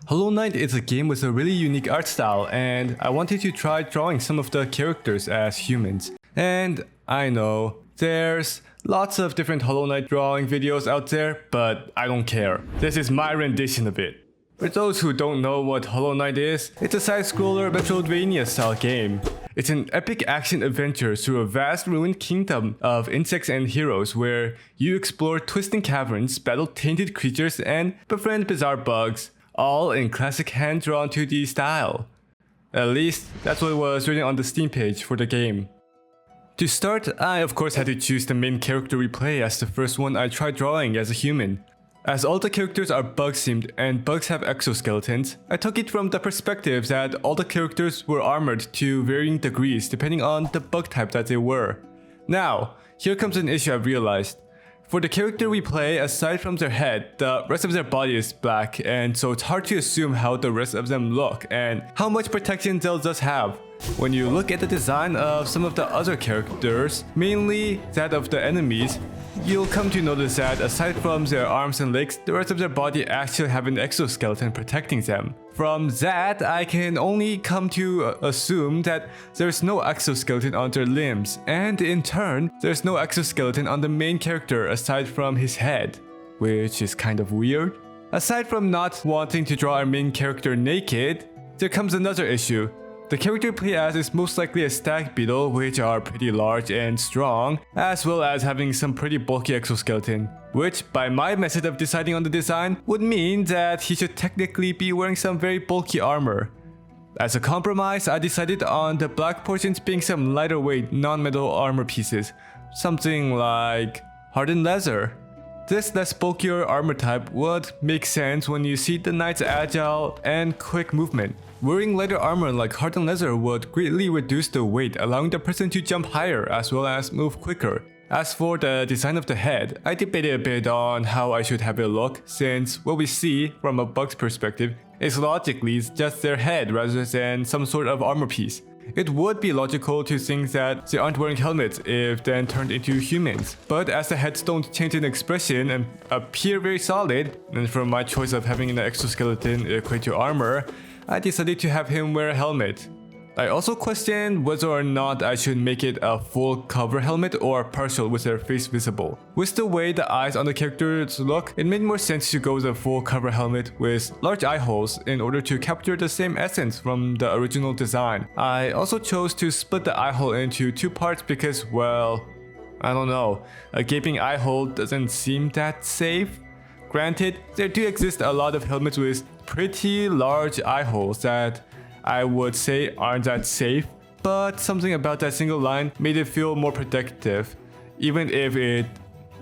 Hollowknight is a game with a really unique art style, and I wanted to try drawing some of the characters as humans. And I know, there's lots of different Hollowknight drawing videos out there, but I don't care. This is my rendition of it. For those who don't know what Hollowknight is, it's a side-scroller Metroidvania style game. It's an epic action adventure through a vast ruined kingdom of insects and heroes where you explore twisting caverns, battle tainted creatures, and befriend bizarre bugs, all in classic hand-drawn 2D style. At least, that's what was written on the Steam page for the game. To start, I of course had to choose the main character we play as the first one I tried drawing as a human. As all the characters are bug-themed and bugs have exoskeletons, I took it from the perspective that all the characters were armored to varying degrees depending on the bug type that they were. Now, here comes an issue I've realized. For the character we play, aside from their head, the rest of their body is black, and so it's hard to assume how the rest of them look and how much protection they'll just have. When you look at the design of some of the other characters, mainly that of the enemies, you'll come to notice that aside from their arms and legs, the rest of their body actually have an exoskeleton protecting them. From that, I can only come to assume that there's no exoskeleton on their limbs, and in turn, there's no exoskeleton on the main character aside from his head, which is kind of weird. Aside from not wanting to draw our main character naked, there comes another issue. The character you play as is most likely a stag beetle, which are pretty large and strong, as well as having some pretty bulky exoskeleton, which by my method of deciding on the design would mean that he should technically be wearing some very bulky armor. As a compromise, I decided on the black portions being some lighter weight non-metal armor pieces, something like hardened leather. This less bulkier armor type would make sense when you see the knight's agile and quick movement. Wearing lighter armor like hardened leather would greatly reduce the weight, allowing the person to jump higher as well as move quicker. As for the design of the head, I debated a bit on how I should have it look, since what we see from a bug's perspective is logically just their head rather than some sort of armor piece. It would be logical to think that they aren't wearing helmets if then turned into humans, but as the heads don't change in expression and appear very solid, and from my choice of having an exoskeleton equate to armor, I decided to have him wear a helmet. I also questioned whether or not I should make it a full cover helmet or partial with their face visible. With the way the eyes on the characters look, it made more sense to go with a full cover helmet with large eye holes in order to capture the same essence from the original design. I also chose to split the eye hole into two parts because, well, I don't know, a gaping eye hole doesn't seem that safe. Granted, there do exist a lot of helmets with pretty large eye holes that I would say aren't that safe, but something about that single line made it feel more protective, even if it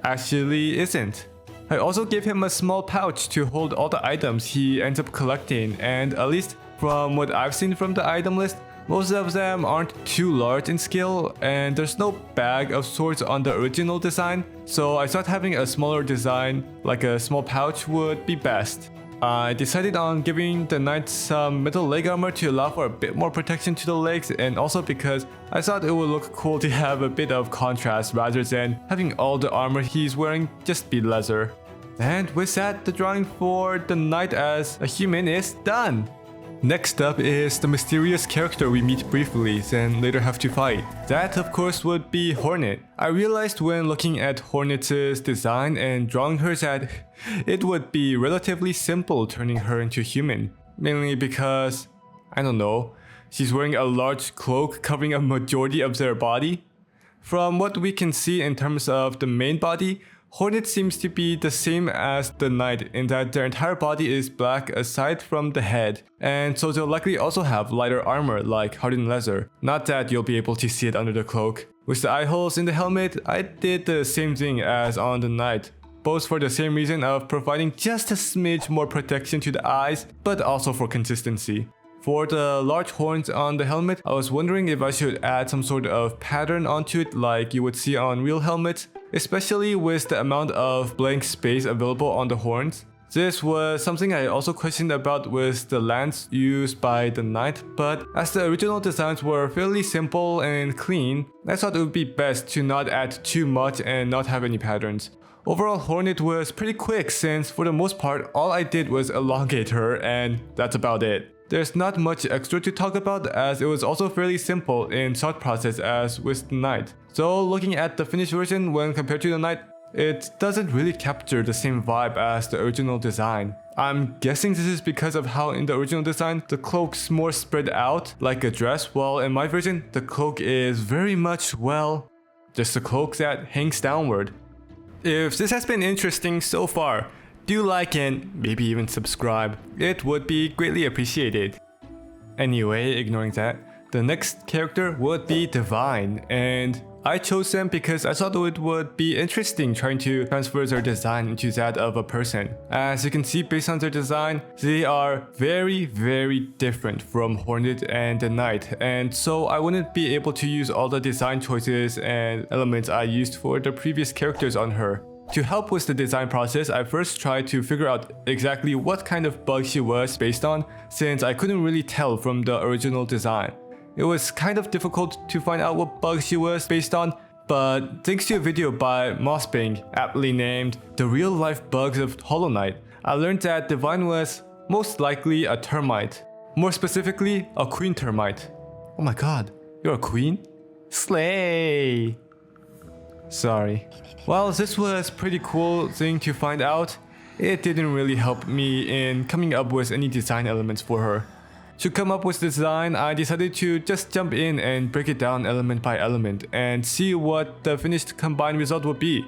actually isn't. I also gave him a small pouch to hold all the items he ends up collecting, and at least from what I've seen from the item list, most of them aren't too large in scale, and there's no bag of sorts on the original design, so I thought having a smaller design, like a small pouch, would be best. I decided on giving the knight some metal leg armor to allow for a bit more protection to the legs, and also because I thought it would look cool to have a bit of contrast rather than having all the armor he's wearing just be leather. And with that, the drawing for the knight as a human is done! Next up is the mysterious character we meet briefly, then later have to fight. That of course would be Hornet. I realized when looking at Hornet's design and drawing her that it would be relatively simple turning her into human. Mainly because, I don't know, she's wearing a large cloak covering a majority of their body. From what we can see in terms of the main body, Hornet seems to be the same as the knight in that their entire body is black aside from the head, and so they'll likely also have lighter armor like hardened leather. Not that you'll be able to see it under the cloak. With the eye holes in the helmet, I did the same thing as on the knight, both for the same reason of providing just a smidge more protection to the eyes, but also for consistency. For the large horns on the helmet, I was wondering if I should add some sort of pattern onto it like you would see on real helmets, especially with the amount of blank space available on the horns. This was something I also questioned about with the lance used by the knight, but as the original designs were fairly simple and clean, I thought it would be best to not add too much and not have any patterns. Overall, Hornet was pretty quick since for the most part all I did was elongate her and that's about it. There's not much extra to talk about as it was also fairly simple in thought process as with the Knight. So looking at the finished version when compared to the Knight, it doesn't really capture the same vibe as the original design. I'm guessing this is because of how in the original design the cloak's more spread out like a dress, while in my version the cloak is very much, well, just a cloak that hangs downward. If this has been interesting so far, do like and maybe even subscribe. It would be greatly appreciated. Anyway, ignoring that, the next character would be Divine, and I chose them because I thought it would be interesting trying to transfer their design into that of a person. As you can see based on their design, they are very different from Hornet and the Knight, and so I wouldn't be able to use all the design choices and elements I used for the previous characters on her. To help with the design process, I first tried to figure out exactly what kind of bug she was based on, since I couldn't really tell from the original design. It was kind of difficult to find out what bug she was based on, but thanks to a video by Mossbang, aptly named The Real Life Bugs of Hollowknight, I learned that Divine was most likely a termite. More specifically, a queen termite. Oh my god, you're a queen? Slay! Sorry. While this was pretty cool thing to find out, it didn't really help me in coming up with any design elements for her. To come up with design, I decided to just jump in and break it down element by element and see what the finished combined result would be.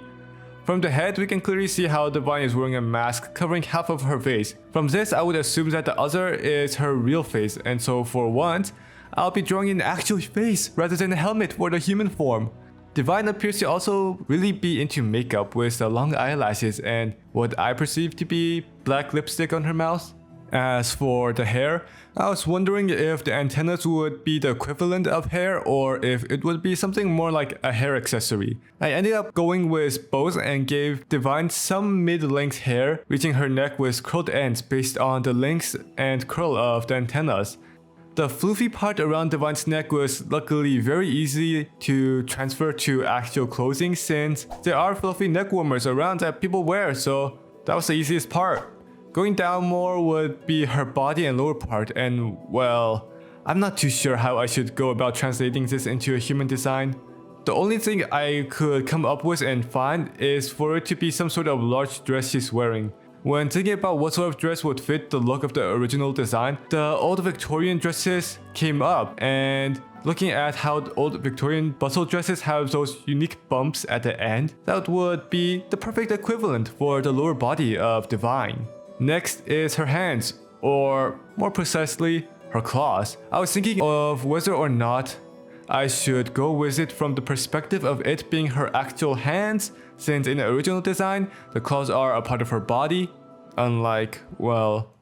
From the head, we can clearly see how Divine is wearing a mask covering half of her face. From this, I would assume that the other is her real face, and so for once, I'll be drawing an actual face rather than a helmet for the human form. Divine appears to also really be into makeup with the long eyelashes and what I perceive to be black lipstick on her mouth. As for the hair, I was wondering if the antennas would be the equivalent of hair or if it would be something more like a hair accessory. I ended up going with both and gave Divine some mid-length hair reaching her neck with curled ends based on the length and curl of the antennas. The floofy part around Divine's neck was luckily very easy to transfer to actual clothing since there are fluffy neck warmers around that people wear, so that was the easiest part. Going down more would be her body and lower part, and well, I'm not too sure how I should go about translating this into a human design. The only thing I could come up with and find is for it to be some sort of large dress she's wearing. When thinking about what sort of dress would fit the look of the original design, the old Victorian dresses came up, and looking at how the old Victorian bustle dresses have those unique bumps at the end, that would be the perfect equivalent for the lower body of Divine. Next is her hands, or more precisely, her claws. I was thinking of whether or not I should go with it from the perspective of it being her actual hands, since in the original design, the claws are a part of her body, unlike, well...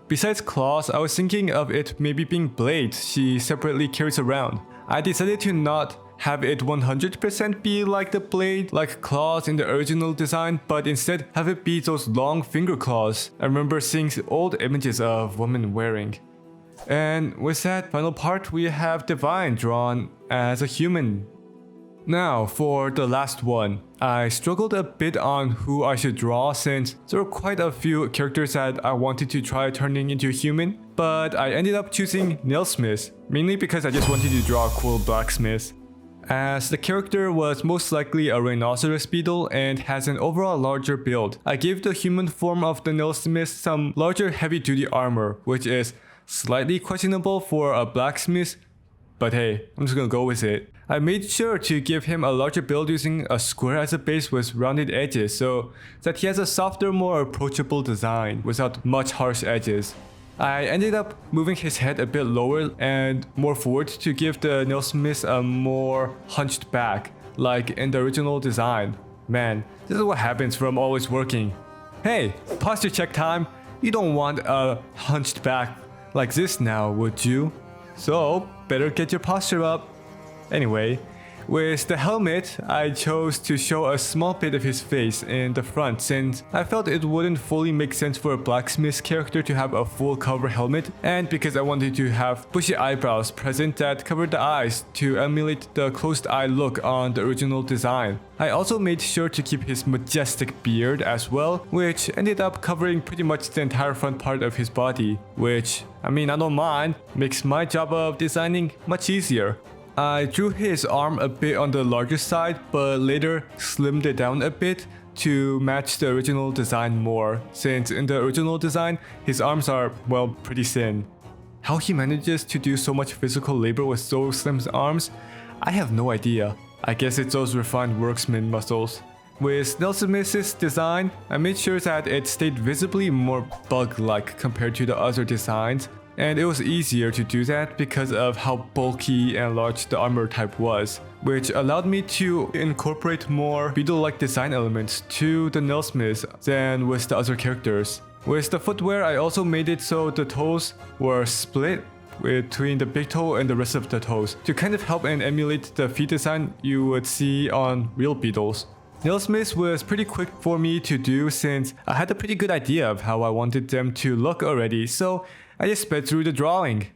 Besides claws, I was thinking of it maybe being blades she separately carries around. I decided to not have it 100% be like the blade, like claws in the original design, but instead have it be those long finger claws I remember seeing old images of women wearing. And with that final part, we have Divine drawn as a human. Now for the last one. I struggled a bit on who I should draw since there were quite a few characters that I wanted to try turning into a human, but I ended up choosing Nailsmith, mainly because I just wanted to draw a cool blacksmith. As the character was most likely a rhinoceros beetle and has an overall larger build, I gave the human form of the Nailsmith some larger heavy-duty armor, which is slightly questionable for a blacksmith, but hey, I'm just gonna go with it. I made sure to give him a larger build using a square as a base with rounded edges so that he has a softer, more approachable design without much harsh edges. I ended up moving his head a bit lower and more forward to give the Nailsmith a more hunched back, like in the original design. Man, this is what happens from always working. Hey, posture check time! You don't want a hunched back like this now, would you? So, better get your posture up. Anyway, With the helmet, I chose to show a small bit of his face in the front since I felt it wouldn't fully make sense for a blacksmith character to have a full cover helmet, and because I wanted to have bushy eyebrows present that covered the eyes to emulate the closed eye look on the original design. I also made sure to keep his majestic beard as well, which ended up covering pretty much the entire front part of his body, which, I mean, I don't mind, makes my job of designing much easier. I drew his arm a bit on the larger side, but later slimmed it down a bit to match the original design more, since in the original design, his arms are, well, pretty thin. How he manages to do so much physical labor with so slim arms, I have no idea. I guess it's those refined worksman muscles. With Nailsmith's design, I made sure that it stayed visibly more bug-like compared to the other designs, and it was easier to do that because of how bulky and large the armor type was, which allowed me to incorporate more beetle-like design elements to the Nailsmith than with the other characters. With the footwear, I also made it so the toes were split between the big toe and the rest of the toes to kind of help and emulate the feet design you would see on real beetles. Nailsmith was pretty quick for me to do since I had a pretty good idea of how I wanted them to look already, so I just sped through the drawing.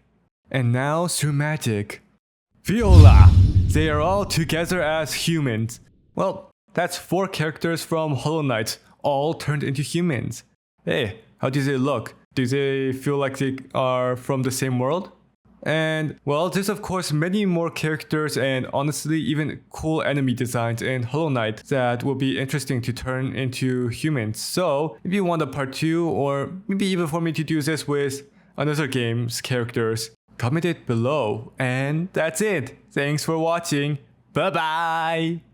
And now through magic. Viola! They are all together as humans. Well, that's 4 characters from Hollowknight, all turned into humans. Hey, how do they look? Do they feel like they are from the same world? And, well, there's of course many more characters and honestly even cool enemy designs in Hollowknight that will be interesting to turn into humans. So, if you want a part 2 or maybe even for me to do this with another game's characters, comment it below. And that's it. Thanks for watching. Bye bye!